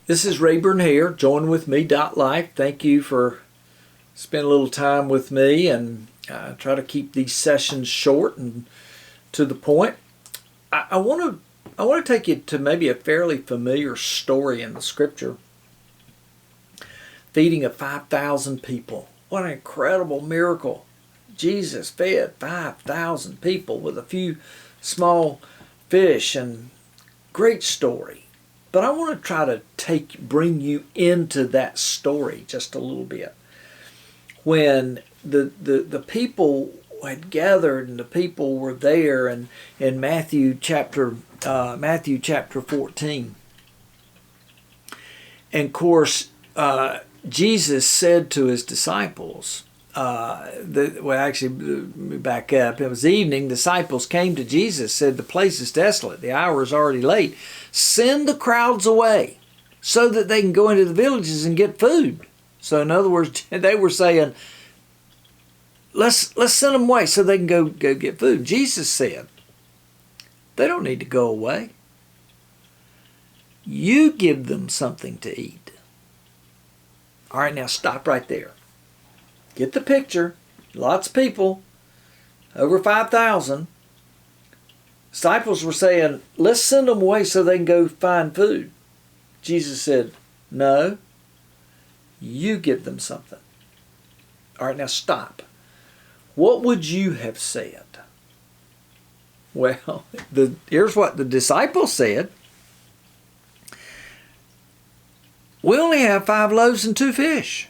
This is Rayburn here, join with me.life. Thank you for spending a little time with me, and try to keep these sessions short and to the point. I want to take you to maybe a fairly familiar story in the scripture. Feeding of 5,000 people. What an incredible miracle. Jesus fed 5,000 people with a few small fish, and great story. But I want to try to bring you into that story just a little bit. When the people had gathered and the people were there, and in Matthew chapter 14. And of course, Jesus said to his disciples, back up. It was evening. Disciples came to Jesus, said, "The place is desolate. The hour is already late. Send the crowds away so that they can go into the villages and get food." So in other words, they were saying, let's send them away so they can go get food. Jesus said, they don't need to go away. You give them something to eat. All right, now stop right there. Get the picture. Lots of people, over 5,000. Disciples were saying, let's send them away so they can go find food. Jesus said, no, you give them something. All right, now stop. What would you have said? Well, here's what the disciples said. We only have 5 loaves and 2 fish.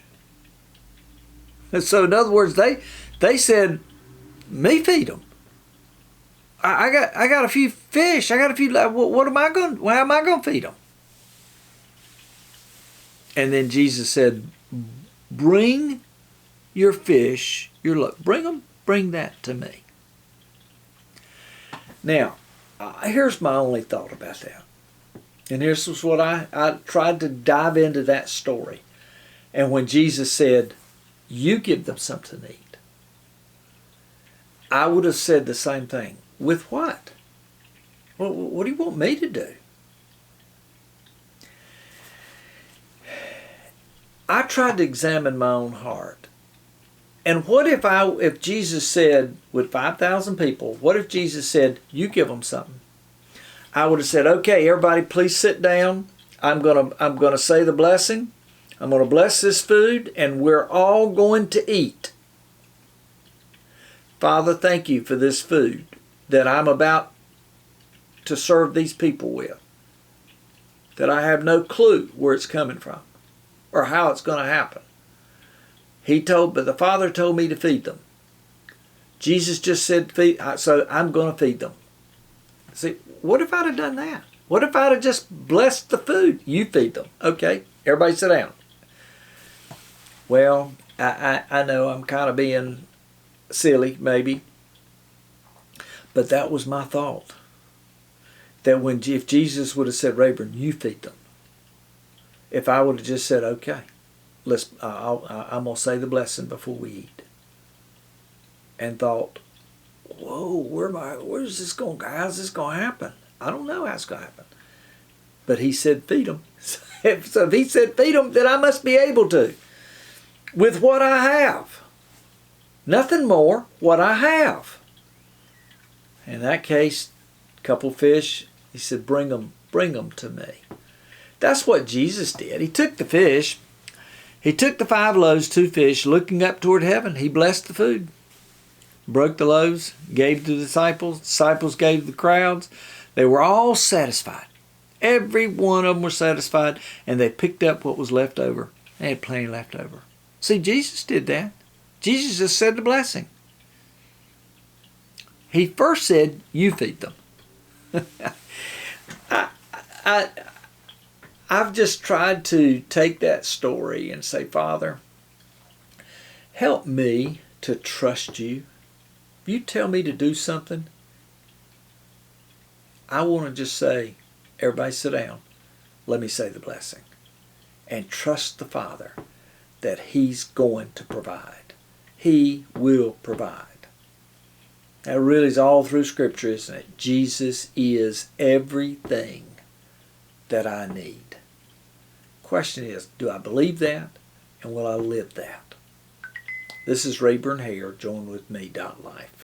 And so in other words, they said, me feed them. I got a few fish. I got a few. How am I going to feed them? And then Jesus said, bring your fish, your loaf. Bring that to me. Now, here's my only thought about that. And this was what I tried to dive into that story. And when Jesus said, you give them something to eat, I would have said the same thing. With what? Well, what do you want me to do? I tried to examine my own heart. And what if Jesus said, with 5,000 people, what if Jesus said, you give them something? I would have said, okay, everybody please sit down. I'm gonna say the blessing. I'm going to bless this food, and we're all going to eat. Father, thank you for this food that I'm about to serve these people with, that I have no clue where it's coming from or how it's going to happen. But the Father told me to feed them. Jesus just said feed, so I'm going to feed them. See, what if I'd have done that? What if I'd have just blessed the food? You feed them. Okay, everybody sit down. Well, I know I'm kind of being silly, maybe. But that was my thought. That if Jesus would have said, Rayburn, you feed them. If I would have just said, okay, I'm going to say the blessing before we eat. And thought, whoa, where's this going? How's this going to happen? I don't know how it's going to happen. But he said, feed them. So if he said, feed them, then I must be able to. With what I have. Nothing more, what I have. In that case, a couple fish, he said, bring them to me. That's what Jesus did. He took the fish, he took the 5 loaves, 2 fish, looking up toward heaven, he blessed the food. Broke the loaves, gave to the disciples gave to the crowds. They were all satisfied. Every one of them were satisfied, and they picked up what was left over. They had plenty left over. See, Jesus did that. Jesus just said the blessing. He first said, you feed them. I've just tried to take that story and say, Father, help me to trust you. If you tell me to do something, I want to just say, everybody sit down. Let me say the blessing. And trust the Father that He's going to provide. He will provide. That really is all through Scripture, isn't it? Jesus is everything that I need. Question is, do I believe that? And will I live that? This is Rayburn Hare. Join with me. Life.